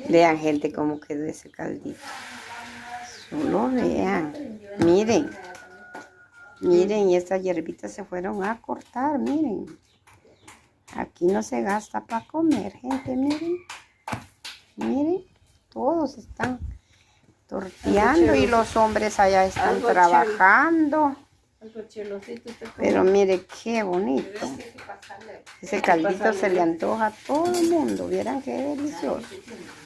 Vean, gente, cómo quedó ese caldito. Solo vean. Miren. Miren, y estas hierbitas se fueron a cortar, miren. Aquí no se gasta para comer, gente, miren. Miren, todos están torteando y los hombres allá están trabajando. Pero mire qué bonito. Ese caldito se le antoja a todo el mundo. Vieran qué delicioso.